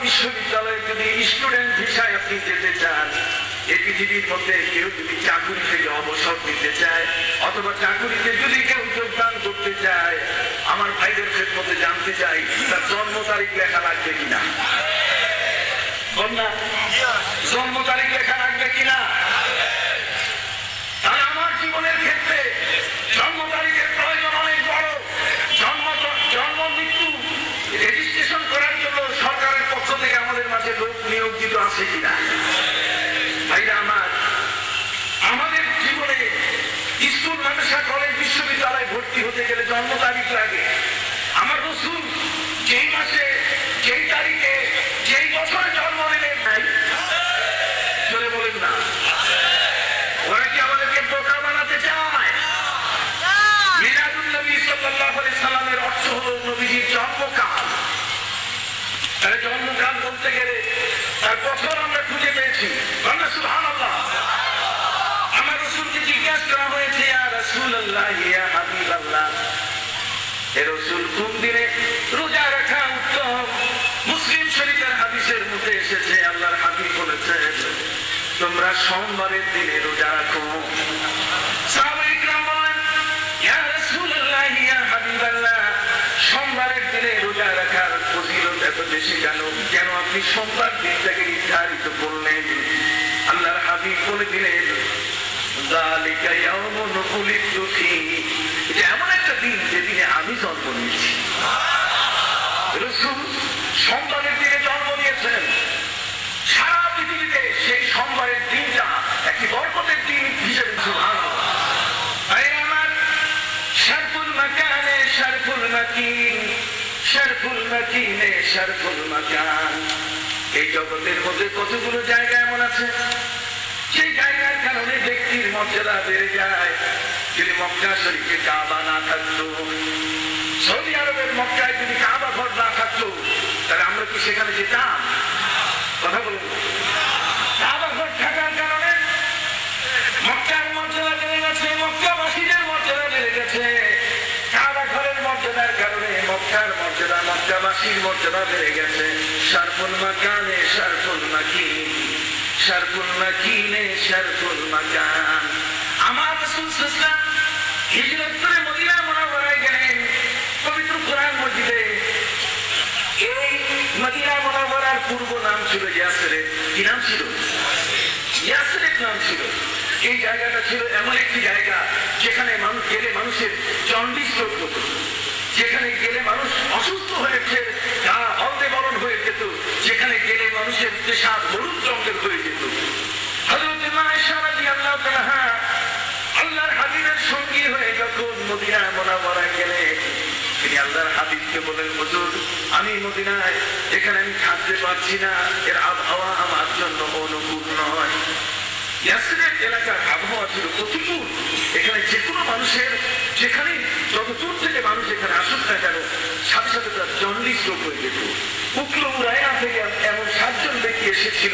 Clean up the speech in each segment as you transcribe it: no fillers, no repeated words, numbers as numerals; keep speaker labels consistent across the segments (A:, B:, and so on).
A: বিশ্ববিদ্যালয়ে যদি স্টুডেন্ট ভিসায় আপনি যেতে চান, এই পৃথিবীর মধ্যে কেউ যদি চাকুরি থেকে অবসর নিতে চায় অথবা চাকুরিতে যদি কেউ যোগদান করতে চায়, আমার ভাইদের মধ্যে জানতে চাই তার জন্ম তারিখ লেখা লাগবে কিনা? জন্ম তারিখ লেখা লাগবে কিনা? তাহলে আমার জীবনের ক্ষেত্রে জন্ম তারিখের প্রয়োজন অনেক বড়। জন্ম মৃত্যু রেজিস্ট্রেশন করার জন্য সরকারের পক্ষ থেকে আমাদের মাঝে লোক নিয়োজিত আছে কিনা? ভাইরা আমার, আমাদের জীবনে স্কুল, মাদ্রাসা, কলেজ, বিশ্ববিদ্যালয়ে ভর্তি হতে গেলে জন্ম তারিখ লাগে। আমার রাসূল যেই মাসে, যেই তারিখে, যেই বছরে জন্ম নিলেন নাই, চলে বলেন না, ওরা কি আমাদেরকে বোকা বানাতে চায়? মিলাদুন নবী সাল্লাল্লাহু আলাইহি সাল্লামের অর্থ হলো নবীজির জন্মকাল। তাহলে জন্মকাল বলতে গেলে তার বছর আমরা খুঁজে পেয়েছি। সুবহানাল্লাহ। আমার রাসূলকে জিজ্ঞাসা করা হয়েছে, ইয়া রাসূলুল্লাহ, ইয়া হাবিবাল্লাহ, হে রাসূল, কোন দিনে রোজা রাখা উত্তম? মুসলিম শরীফের হাদিসের মধ্যে এসেছে, আল্লাহর হাবিব বলেছেন, তোমরা সোমবারের দিনে রোজা রাখো। সাহাবায়ে কিরাম বলেন, ইয়া রাসূলুল্লাহ, ইয়া হাবিবাল্লাহ, সোমবারের দিনে রোজা রাখার ফজিলত এত বেশি কেন? কেন আপনি সোমবার দিনটাকে নির্ধারিত করলেন? আল্লাহর হাবিব বলে দিলেন, যালিকা ইয়াউমুন উলিদতু ফীহি, এটা এমন একটা দিন যেদিনে আমি জন্ম নিয়েছি। রাসূল সোমবারের দিনে জন্ম নিয়েছেন। সারা পৃথিবীতে সেই সোমবারের দিনটা একটি বরকতের দিন হিসেবে সুবহানাল্লাহ। আমার শারফুল মাকানে শারফুল মাকিন, শারফুল মাকিনে শারফুল মাকান। এই জগতের মধ্যে কতগুলো জায়গা এমন আছে সেই জায়গার কারণে ব্যক্তির মর্যাদা বেড়ে যায়। যদি মক্কা শরীফে কাবা না থাকতো, সৌদি আরবের মক্কায় যদি কাবা ঘর না থাকতো, তাহলে আমরা কি সেখানে যেতাম? কথা বলুন। কাবা ঘর থাকার কারণে মক্কার মর্যাদা বেড়ে গেছে, মক্কাবাসীদের মর্যাদা বেড়ে গেছে। কাবা ঘরের মর্যাদার কারণে মক্কার মর্যাদা, মক্কাবাসীর মর্যাদা বেড়ে গেছে। শারফুল মাকানে শারফুল মাকিন, শারফুল মাকিনে শারফুল মাকান। আমার রাসূল সাল্লাল্লাহু আলাইহি ওয়াসাল্লাম হিজরত করে মদিনা মুনাওয়ারায় গেলেন, পবিত্র কোরআন মসজিদে। এই মদিনা মুনাওয়ারার পূর্ব নাম ছিল ইয়াসরিব। কি নাম ছিল? ইয়াসরিব নাম ছিল। এই জায়গাটা ছিল এমন একটি জায়গা যেখানে মানুষ গেলে মানুষের জন্ডিস রোগ হতো, যেখানে গেলে মানুষ অসুস্থ হয়ে গা হলদে বরণ হয়ে যেত, যেখানে গেলে মানুষের পেশাব হলুদ রঙের হয়ে যেত। হযরত আয়েশা রাদিয়াল্লাহু তাআলা আল্লাহর হাবিবের সঙ্গী হয়ে যখন মদিনা মুনাওয়ারায় গেলেন, তিনি আল্লাহর হাবিবকে বলেন, হুজুর, আমি মদিনায় এখানে আমি থাকতে পারছি না, এর আবহাওয়া আমার জন্য অনুকূল নয়। ইয়াসরিব এলাকার আবহাওয়া ছিল প্রতিকূল। এখানে যে কোনো মানুষের, যেখানে যত দূর থেকে মানুষ এখানে আসুক না কেন, সাথে সাথে তার জন্ডিস রোগ হয়ে যেত। উকলো উরাইয়া থেকে এমন 7 জন ব্যক্তি এসেছিল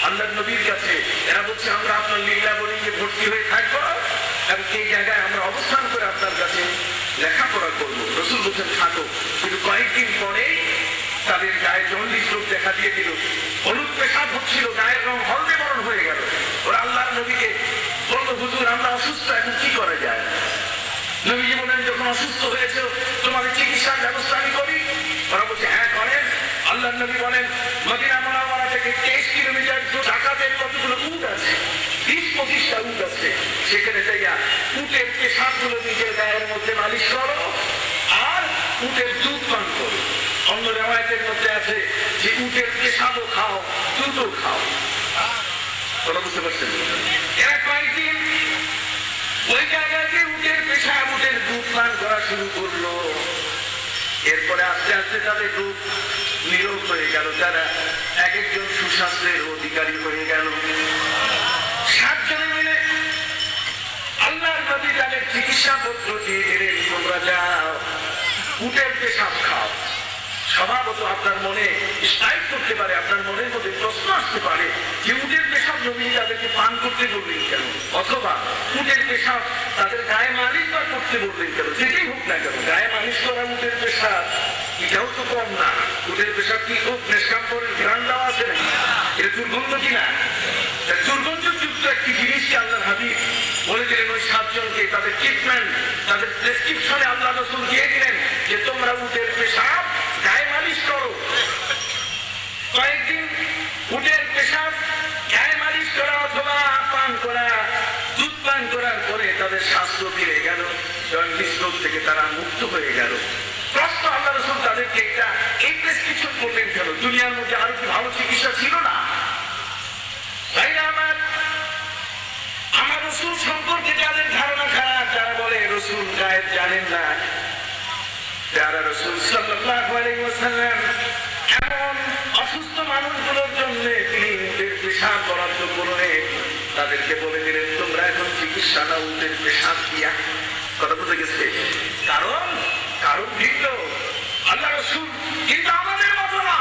A: আল্লাহর নবীর কাছে। এরা বলছে, আমরা আপনার লীলা বোর্ডিংয়ে ভর্তি হয়ে থাকবো এবং এই জায়গায় আমরা অবস্থান করে আপনার কাছে লেখাপড়া করবো। রাসূল বলছেন, থাকো। কিন্তু কয়েকদিন পরে তাদের গায়ে জন্ডিস রোগ দেখা দিয়ে দিল, হলুদ পেশাব হচ্ছিল, গায়ের রং হলদে বরণ হয়ে গেল। ওরা আল্লাহর নবীকে বলল, হুজুর, আমরা অসুস্থ, এখন কি করা যায়? নবীজি বলেন, যখন অসুস্থ হয়েছে তোমাদের চিকিৎসার ব্যবস্থা আমি করি। ওরা বলছে, হ্যাঁ করেন। আল্লাহর নবী বলেন, মদিনা মুনাওয়ারা থেকে 23 কিলোমিটার ঢাকাতে কতগুলো উট আছে, 20-25টা উট আছে। সেখানে যাইয়া উটের পেশাবগুলো নিজের গায়ের মধ্যে মালিশ করো আর উটের দুধ পান করো। অন্য রেওয়ায়েতের মধ্যে আছে যে উটের পেশাবও খাও, দুধও খাও। তোমরা বুঝতে পারছেন? এরা কয়েকদিন ওই জায়গাতে উটের পেশাব, উটের দুধ পান করা শুরু করলো। এরপরে আস্তে আস্তে তাদের রূপ নীরব হয়ে গেল, তারা এক একজন সুস্বাস্থ্যের অধিকারী হয়ে গেল। 7 জনে মিলে আল্লাহর নবী তাদের চিকিৎসা পদ্ধতি দিলেন, তোমরা যাও উটের পেশাব খাও। স্বভাবত আপনার মনে স্ট্রাইক করতে পারে, আপনার মনের মধ্যে প্রশ্ন আসতে পারে যে উটের পেশাব নবী তাদেরকে পান করতে বললেন কেন, অথবা উটের পেশাব তাদের গায়ে মালিশ করতে বললেন কেন। যেটাই হোক না কেন, গায়ে মালিশ করা উটের পেশাব এটাও তো কম না। উটের পেশাব কি খুব নেশকাম্পরের ঘ্রাণ দেওয়া আছে নাকি? এটা দুর্গন্ধ কিনা? দুর্গন্ধযুক্ত একটি জিনিসকে আল্লাহ হাবিব বলে দিলেন ওই 7 জনকে, তাদের ট্রিটমেন্ট, তাদের প্রেসক্রিপশনে আল্লাহ রাসূল দিয়ে দিলেন যে তোমরা উটের পেশাব গায়ে মালিশ করো। কয়েকদিন উটের পেশাব গায়ে মালিশ করা অথবা পান করা, দুধ পান করার পরে তাদের স্বাস্থ্য ফিরে গেল, জন্ডিস রোগ থেকে তারা মুক্ত হয়ে গেল। প্রশ্ন, আল্লাহ রাসূল তাদেরকে এই প্রেসক্রিপশন করলেন কেন? দুনিয়ার মধ্যে আরো কি ভালো চিকিৎসা ছিল না? ভাইরা আমার রাসূল সম্পর্কে যাদের ধারণা খারাপ, যারা বলে রাসূল গায়েব জানেন না, যারা রাসূল সাল্লাল্লাহু আলাইহি ওয়াসাল্লাম এমন অসুস্থ মানুষগুলোর জন্য তিনি উটের পেশাব বরাদ্দ করলেন, তাদেরকে বলে দিলেন তোমরা এখন চিকিৎসা নাও উটের পেশাব দিয়া। কথা বুঝে গেছে? কারণ ভিন্ন। আল্লাহ রাসূল কিন্তু আমাদের মতো না,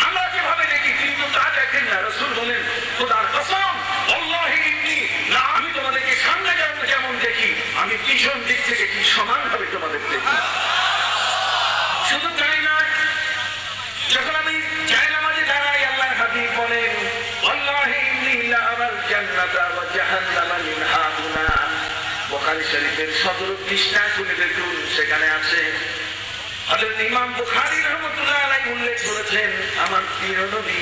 A: আমরা যেভাবে দেখি কিন্তু তা দেখেন না। রাসূল বলেন খোদার কসম, আল্লাহি ইন্নী না, আমি তোমাদেরকে সামনে যেমন দেখি, আমি পিছন দিক থেকে ঠিক সমানভাবে তোমাদের দেখি। শুধু তাই নয়, যখন আমি জায়নামাজে দাঁড়াই আল্লাহর হাবিব বলেন আল্লাহি ইন্নী লা আরাল জান্নাতা ওয়া জাহান্নামা মিন হাউনা। বুখারী শরীফের 17 পৃষ্ঠা খুলে দেখুন, সেখানে আছে হযরত ইমাম বুখারী রাহমাতুল্লাহ আলাইহি উল্লেখ করেছেন আমার প্রিয় নবী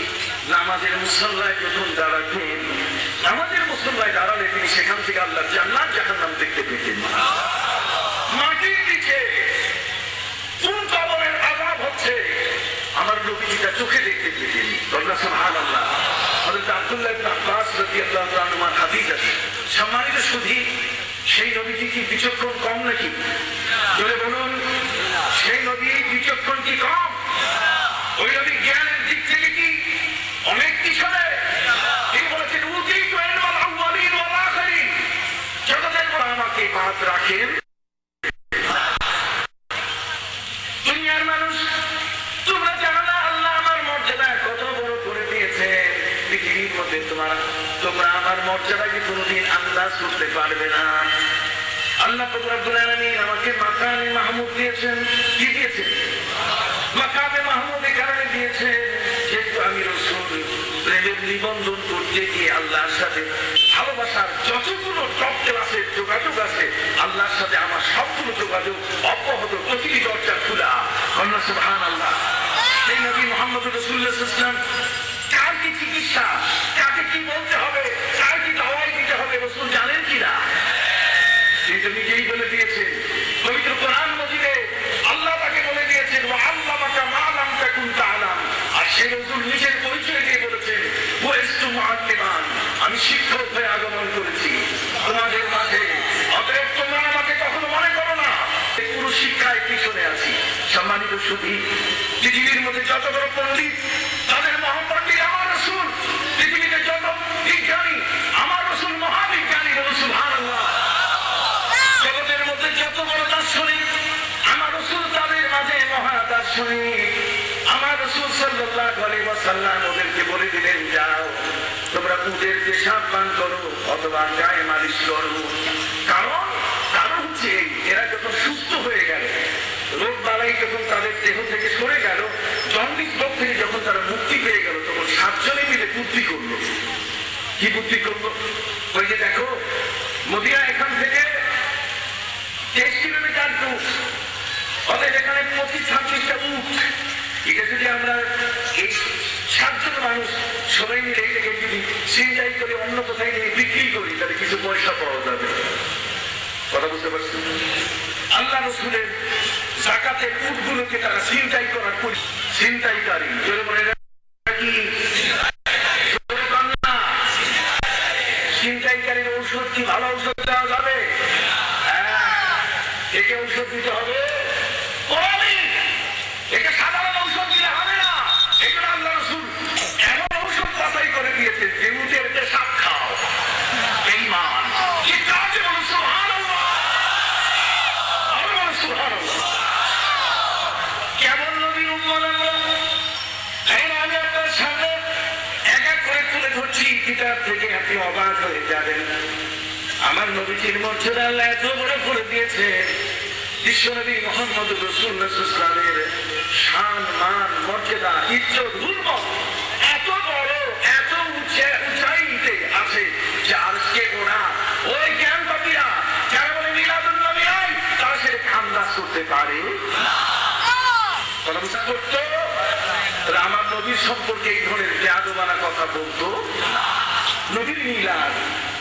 A: নামাজের মুসল্লায় যখন দাঁড়াতেন, নামাজের মুসল্লায় দাঁড়ালে তিনি সেখান থেকে আল্লাহর জান্নাত জাহান্নাম দেখতে পেতেন। মাটির নিচে কোন কবরের আযাব হচ্ছে আমার নবীটা চোখে দেখতে পেতেন। সুবহানাল্লাহ। হযরত আব্দুল্লাহ ইবনে আব্বাস রাদিয়াল্লাহু তাআলা আনহুর হাদিস আছে। সম্মানিত সুধী, সেই নবীজি কি বিচক্ষণ কম নাকি? বলে বলুন, সেই নবী বিচক্ষণ কি কম? ওই নবী জ্ঞানের দিক থেকে কি অনেক পিছনে? তিনি বলেছেন উতীতু ইলমাল আউয়ালিন ওয়াল আখিরিন, জগতের পর আমাকে বাদ রাখেন। দুনিয়ার মানুষ, তোমরা জানো না আল্লাহ আমার মর্যাদা কত বড় করে দিয়েছেন। পৃথিবীর মধ্যে তোমরা আমার মর্যাদাকে কোনোদিন আন্দাজ করতে পারবে না। আল্লাহ রাব্বুল আলামিন আমাকে মাকামে মাহমুদ দিয়েছেন। কি দিয়েছেন? মাকামে মাহমুদ এই কারণে দিয়েছেন যেহেতু আমি রাসূল প্রেমের নিবন্ধন করতে গিয়ে আল্লাহর সাথে ভালোবাসার যতগুলো টপ ক্লাসের যোগাযোগ আছে, আল্লাহর সাথে আমার সবগুলো যোগাযোগ অব্যাহত, প্রতিটি দরজা খোলা। সুবহানাল্লাহ। সেই নবী মুহাম্মদ রাসূলুল্লাহ সাল্লাল্লাহু আলাইহি ওয়াসাল্লাম কার কি চিকিৎসা, কাকে কি বলতে হবে, কার কি দাওয়াই দিতে হবে রাসূল জানেন কিনা? কিন্তু নিজেই বলে দিয়েছেন। পবিত্র কোরআন মজিদে আল্লাহ তাকে বলে দিয়েছেন ওয়া আল্লামাকা মা লাম তাকুন তা'লাম। আর সেই রাসূল নিজের পরিচয় দিয়ে বলেছেন ওয়াইস্তু মুআল্লিমান, আমি শিক্ষক হয়ে আগমন করেছি তোমাদের মাঝে, অতএব তোমরা আমাকে কখনো মনে করো না এই পুরো শিক্ষায় পিছনে আছি। সম্মানিত সুধী, পৃথিবীর মধ্যে যত বড় পণ্ডিত তাদের মহাপণ্ডিত আমার রাসূল, পৃথিবীতে যত বিজ্ঞানী আমার রাসূল মহাবিজ্ঞানী। বলুন সুবহানাল্লাহ। জগতের মধ্যে যত বড় দার্শনিক আমার রাসূল তাদের মাঝে মহাদার্শনিক। আমার রাসূল সাল্লাল্লাহু আলাইহি ওয়াসাল্লাম ওদেরকে বলে দিলেন যাও তোমরা উটের পেশাব পান করো অথবা গায়ে মালিশ করো। কারণ হচ্ছে এরা যখন সুস্থ হয়ে গেল, রোগ বালাই যখন তাদের দেহ থেকে সরে গেল, জন্ডিস রোগ থেকে যখন তারা মুক্তি পেয়ে গেল, তখন 7 জনে মিলে বুদ্ধি করলো। কি বুদ্ধি করলো? ওই যে দেখো মদিনা এখান থেকে 23 কিলোমিটার দূর, ওদের এখানে 25-26টা উট। এটা যদি আমরা এই 7 জন মানুষ সবাই মিলে এটাকে যদি ছিনতাই করে অন্য কোথায় নিয়ে বিক্রি করি, তাহলে কিছু পয়সা পাওয়া যাবে। কথা বুঝতে পারছি? আল্লাহ রাসূলের যাকাতের উটগুলোকে তারা ছিনতাই করার ছিনতাইকারী। কি ছিনতাইকারীর ঔষধ কি ভালো ঔষধ দেওয়া যাবে? একে ঔষধ দিতে হবে, একে সাধারণ ঔষধ দিলে হবে না। এগুলো আল্লাহ রাসূল এমন ঔষধ বাছাই করে দিয়েছে যে উটের পেশাব খাও। ঈমান কি কাজে? বলুন সুবহানাল্লাহ। বলুন সুবহানাল্লাহ। কেমন নবীর উম্মত আমরা? আমি আপনার সামনে এক এক করে তুলে ধরছি কিতাব থেকে, আপনি অবাক হয়ে যাবেন। আমার নবীজির মর্যাদা আল্লাহ এত বড় করে দিয়েছে, বিশ্বনবী মুহাম্মদ রাসূলুল্লাহ সাল্লাল্লাহু আলাইহি ওয়াসাল্লামের শান কথা বুঝতে করতো, তাহলে আমার নবীর সম্পর্কে এই ধরনের বেয়াদবানা কথা বলতো। নবীর মিলাদ,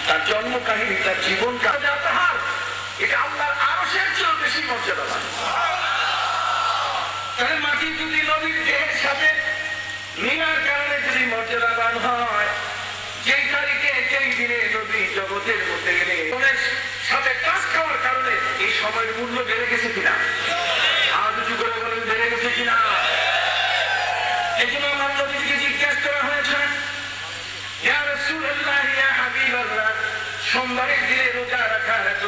A: তার জন্ম কাহিনী, তার জীবন কাহার, এটা আল্লাহর আরশের চেয়েও বেশি মর্যাদাবান। তাহলে মাটি যদি নবীর দেহের সাথে মিলার কারণে যদি মর্যাদাবান হয়, যেই তারিখে যেই দিনে নবী জগতের মধ্যে গেলে সাথে কাজ খাওয়ার কারণে এই সময়ের মূল্য বেড়ে গেছে কিনা? আজ উঁচু করে বলেন, বেড়ে গেছে কিনা? এই জন্য আমার নবীকে জিজ্ঞাসা করা হয়েছে, ইয়া রাসূলুল্লাহ, ইয়া হাবিবাল্লাহ, সোমবারের দিনে রোজা রাখার এত